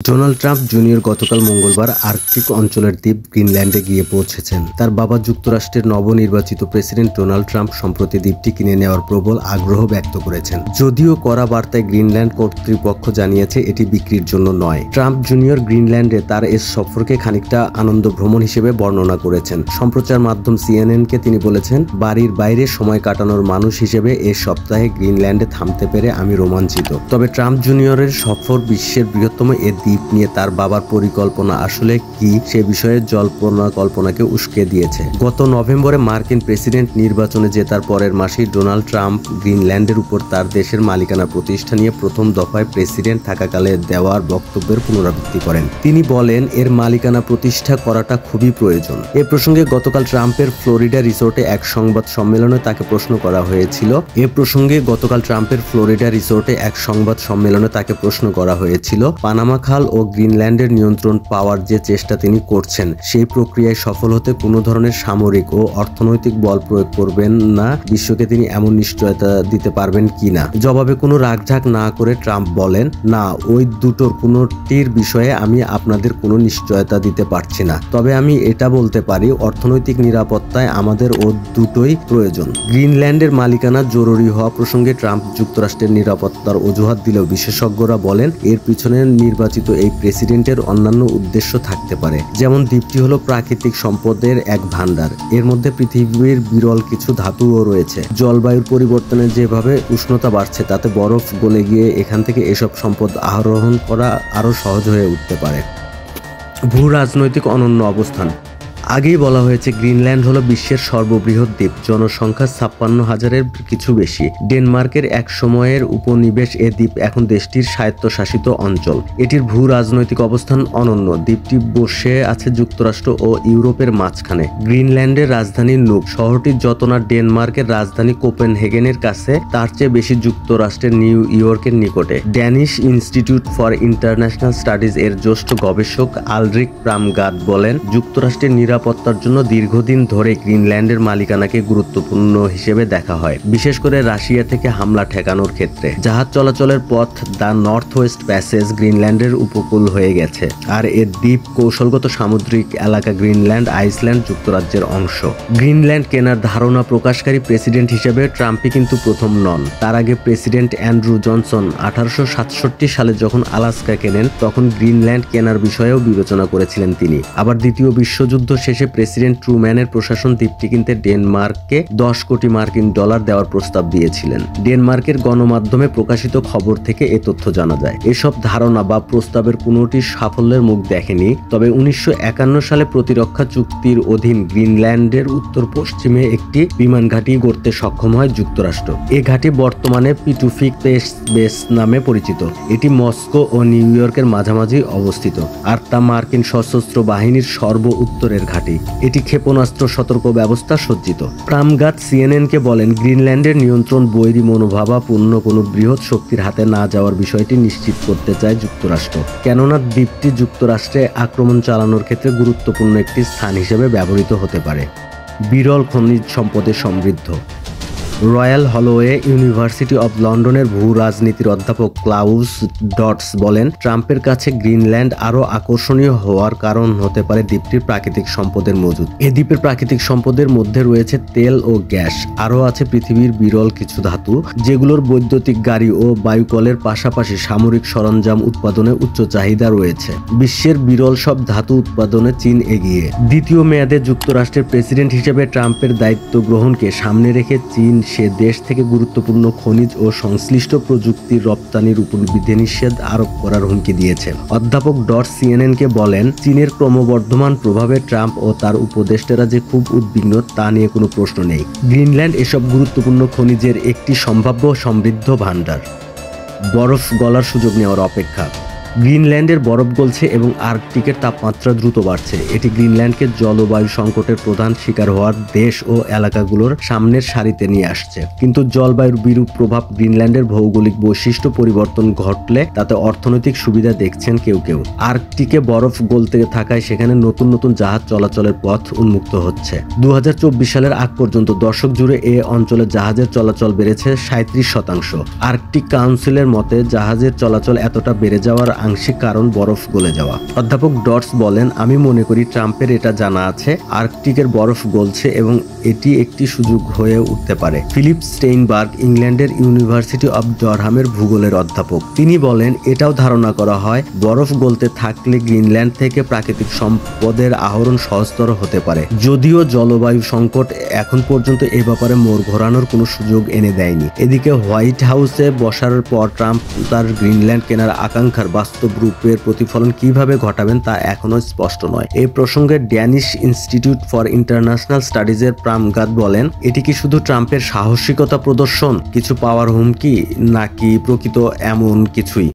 Donald Trump junior গতকাল মঙ্গলবার Arctic অঞ্চলের দ্বীপ গ্রিনল্যান্ডে গিয়ে পৌঁছেছেন। তার বাবা যুক্তরাষ্ট্রের নবনির্বাচিত প্রেসিডেন্ট ডোনাল্ড ট্রাম্প সম্প্রতি দ্বীপটি কিনে নেওয়ার প্রবল আগ্রহ ব্যক্ত করেছেন। যদিও কড়া বার্তায় গ্রিনল্যান্ড কর্তৃপক্ষ জানিয়েছে এটি বিক্রির জন্য নয়। ট্রাম্প জুনিয়র গ্রিনল্যান্ডে তার এই সফরকে খানিকটা আনন্দ ভ্রমণ হিসেবে বর্ণনা করেছেন। সম্প্রচার মাধ্যম সিএনএনকে তিনি বলেছেন, বাড়ির বাইরে সময় কাটানোর মানুষ হিসেবে এই সপ্তাহে গ্রিনল্যান্ডে থামতে পেরে আমি রোমাঞ্চিত। তবে ট্রাম্প জুনিয়রের সফর বিশ্বের বৃহত্তম এ দ্বীপ নিয়ে তার বাবার পরিকল্পনা আসলে কি সে বিষয়ে জল্পনা কল্পনাকে উস্কে দিয়েছে। গত নভেম্বরে মার্কিন প্রেসিডেন্ট নির্বাচনে জেতার পরের মাসেই ডোনাল্ড ট্রাম্প গ্রিনল্যান্ডের উপর তার দেশের মালিকানা প্রতিষ্ঠা নিয়ে প্রথম দফায় প্রেসিডেন্ট থাকাকালে দেওয়ার বক্তব্যের পুনরাবৃত্তি করেন। তিনি বলেন, এর মালিকানা প্রতিষ্ঠা করাটা খুবই প্রয়োজন। এ প্রসঙ্গে গতকাল ট্রাম্পের ফ্লোরিডা রিসোর্টে এক সংবাদ সম্মেলনে তাকে প্রশ্ন করা হয়েছিল। পানামা খাল ও গ্রিনল্যান্ডের নিয়ন্ত্রণ পাওয়ার যে চেষ্টা তিনি করছেন সেই প্রক্রিয়ায় সফল হতে কোনো ধরনের সামরিক ও অর্থনৈতিক বল প্রয়োগ করবেন না, বিশ্বকে তিনি এমন নিশ্চয়তা দিতে পারবেন কিনা। জবাবে কোনো রাগঢাক না করে ট্রাম্প বলেন, না, ওই দুটোর কোনোটির বিষয়ে আমি আপনাদের কোনো নিশ্চয়তা দিতে পারছি না। তবে আমি এটা বলতে পারি, অর্থনৈতিক নিরাপত্তায় আমাদের ও দুটোই প্রয়োজন। গ্রিনল্যান্ডের মালিকানা জরুরি হওয়া প্রসঙ্গে ট্রাম্প যুক্তরাষ্ট্রের নিরাপত্তার অজুহাত দিলেও বিশেষজ্ঞরা বলেন এর পিছনে নির্বাচিত এই প্রেসিডেন্টের অন্যান্য উদ্দেশ্য থাকতে পারে। যেমন দ্বীপটি হলো প্রাকৃতিক সম্পদের এক ভান্ডার। এর মধ্যে পৃথিবীর বিরল কিছু ধাতুও রয়েছে। জলবায়ুর পরিবর্তনে যেভাবে উষ্ণতা বাড়ছে তাতে বরফ গলে গিয়ে এখান থেকে এসব সম্পদ আহরণ করা আরও সহজ হয়ে উঠতে পারে। ভূ রাজনৈতিক অনন্য অবস্থান। আগেই বলা হয়েছে, গ্রিনল্যান্ড হলো বিশ্বের সর্ববৃহৎ দ্বীপ, জনসংখ্যা 56,000-এর কিছু বেশি। ডেনমার্কের এক সময়ের উপনিবেশ এ দ্বীপ এখন দেশটির স্বায়ত্তশাসিত অঞ্চল। এটির ভূ রাজনৈতিক অবস্থান অনন্য। দ্বীপটি বসে আছে যুক্তরাষ্ট্র ও ইউরোপের মাঝখানে। গ্রিনল্যান্ডের রাজধানী নুক শহরটি যত না ডেনমার্কের রাজধানী কোপেনহেগেনের কাছে, তার চেয়ে বেশি যুক্তরাষ্ট্রের নিউ ইয়র্কের নিকটে। Danish institute for international studies এর জ্যেষ্ঠ গবেষক আলরিক প্রামগার্ড বলেন, যুক্তরাষ্ট্রের নিরাপত্তার জন্য দীর্ঘদিন ধরে গ্রিনল্যান্ডের মালিকানাকে গুরুত্বপূর্ণ হিসেবে দেখা হয়, বিশেষ করে রাশিয়া থেকে হামলা ঠেকানোর ক্ষেত্রে। জাহাজ চলাচলের পথ দ্য নর্থ ওয়েস্ট প্যাসেজ গ্রিনল্যান্ডের উপকূল হয়ে গেছে, আর এর দ্বীপ কৌশলগত সামুদ্রিক এলাকা গ্রিনল্যান্ড আইসল্যান্ড যুক্তরাজ্যের অংশ। গ্রিনল্যান্ড কেনার ধারণা প্রকাশকারী প্রেসিডেন্ট হিসেবে ট্রাম্পই কিন্তু প্রথম নন। তার আগে প্রেসিডেন্ট অ্যান্ড্রু জনসন 1867 সালে যখন আলাস্কা কেনেন, তখন গ্রিনল্যান্ড কেনার বিষয়েও বিবেচনা করেছিলেন তিনি। আবার দ্বিতীয় বিশ্বযুদ্ধ শেষে প্রেসিডেন্ট ট্রুম্যানের প্রশাসন দ্বীপটি কিনতে ডেনমার্ককে $10 কোটি দেওয়ার প্রস্তাব দিয়েছিলেন। ডেনমার্কের গণমাধ্যমে প্রকাশিত খবর থেকে এ তথ্য জানা যায়। এসব ধারণা বা প্রস্তাবের কোনোটি সাফল্যের মুখ দেখেনি। তবে 1951 সালে প্রতিরক্ষা চুক্তির অধীন গ্রিনল্যান্ডের উত্তর পশ্চিমে একটি বিমান ঘাঁটি গড়তে সক্ষম হয় যুক্তরাষ্ট্র। এ ঘাঁটি বর্তমানে পিটুফিক বেস নামে পরিচিত। এটি মস্কো ও নিউ ইয়র্কের মাঝামাঝি অবস্থিত, আর তা মার্কিন সশস্ত্র বাহিনীর উত্তরের ঘাঁটি। এটি ক্ষেপণাস্ত্র সতর্ক ব্যবস্থা সজ্জিত। প্রামগার্ড সিএনএনকে বলেন, গ্রিনল্যান্ডের নিয়ন্ত্রণ বৈরী মনোভাবাপন্ন কোনো বৃহৎ শক্তির হাতে না যাওয়ার বিষয়টি নিশ্চিত করতে চায় যুক্তরাষ্ট্র, কেননা দ্বীপটি যুক্তরাষ্ট্রে আক্রমণ চালানোর ক্ষেত্রে গুরুত্বপূর্ণ একটি স্থান হিসেবে ব্যবহৃত হতে পারে। বিরল খনিজ সম্পদে সমৃদ্ধ। রয়্যাল হলোওয়ে ইউনিভার্সিটি অব লন্ডনের ভূ রাজনীতির অধ্যাপক ক্লাউস ডটস বলেন, ট্রাম্পের কাছে গ্রিনল্যান্ড আরও আকর্ষণীয় হওয়ার কারণ হতে পারে দ্বীপটির প্রাকৃতিক সম্পদের মজুদ। এ দ্বীপের প্রাকৃতিক সম্পদের মধ্যে রয়েছে তেল ও গ্যাস। আরও আছে পৃথিবীর বিরল কিছু ধাতু, যেগুলোর বৈদ্যুতিক গাড়ি ও বায়ুকলের পাশাপাশি সামরিক সরঞ্জাম উৎপাদনে উচ্চ চাহিদা রয়েছে। বিশ্বের বিরল সব ধাতু উৎপাদনে চীন এগিয়ে। দ্বিতীয় মেয়াদে যুক্তরাষ্ট্রের প্রেসিডেন্ট হিসেবে ট্রাম্পের দায়িত্ব গ্রহণকে সামনে রেখে চীন সে দেশ থেকে গুরুত্বপূর্ণ খনিজ ও সংশ্লিষ্ট প্রযুক্তির রপ্তানির উপর বিধিনিষেধ আরোপ করার হুমকি দিয়েছে। অধ্যাপক ডটস সিএনএনকে বলেন, চীনের ক্রমবর্ধমান প্রভাবে ট্রাম্প ও তার উপদেষ্টারা যে খুব উদ্বিগ্ন তা নিয়ে কোনো প্রশ্ন নেই। গ্রিনল্যান্ড এসব গুরুত্বপূর্ণ খনিজের একটি সম্ভাব্য সমৃদ্ধ ভান্ডার। বরফ গলার সুযোগ নেওয়ার অপেক্ষা। গ্রিনল্যান্ডের বরফ গলছে এবং আর্কটিকের তাপমাত্রা দ্রুত বাড়ছে। এটি গ্রিনল্যান্ডকে জলবায়ু সংকটের প্রধান শিকার হওয়ার দেশ ও এলাকাগুলোর সামনের সারিতে নিয়ে আসছে। কিন্তু জলবায়ুর বিরূপ প্রভাব গ্রিনল্যান্ডের ভৌগোলিক বৈশিষ্ট্য পরিবর্তন ঘটলে তাতে অর্থনৈতিক সুবিধা দেখছেন কেউ কেউ। আর্কটিকে বরফ গলতে থাকায় সেখানে নতুন নতুন জাহাজ চলাচলের পথ উন্মুক্ত হচ্ছে। 2024 সালের আগ পর্যন্ত দশক জুড়ে এ অঞ্চলে জাহাজের চলাচল বেড়েছে 37%। আর্কটিক কাউন্সিলের মতে জাহাজের চলাচল এতটা বেড়ে যাওয়ার আংশিক কারণ বরফ গলে যাওয়া। অধ্যাপক ডটস বলেন, আমি মনে করি ট্রাম্পের এটা জানা আছে আর্কটিকের বরফ গলছে এবং এটি একটি সুযোগ হয়ে উঠতে পারে। ফিলিপ স্টেইনবার্গ ইংল্যান্ডের ইউনিভার্সিটি অব ডারহামের ভূগোলের অধ্যাপক, তিনি বলেন এটাও ধারণা করা হয় বরফ গলতে থাকলে গ্রিনল্যান্ড থেকে প্রাকৃতিক সম্পদের আহরণ সহজতর হতে পারে। যদিও জলবায়ু সংকট এখন পর্যন্ত এ ব্যাপারে মোড় ঘোরানোর কোনো সুযোগ এনে দেয়নি। এদিকে হোয়াইট হাউসে বসার পর ট্রাম্প তার গ্রিনল্যান্ড কেনার আকাঙ্ক্ষার বাস্তব রূপের প্রতিফলন কিভাবে ঘটাবেন তা এখনো স্পষ্ট নয়। এই প্রসঙ্গে ড্যানিশ ইনস্টিটিউট ফর ইন্টারন্যাশনাল স্টাডিজের প্রামগাত বলেন, এটি কি শুধু ট্রাম্পের সাহসিকতা প্রদর্শন, কিছু পাওয়ার হুমকি, নাকি প্রকৃত এমন কিছুই?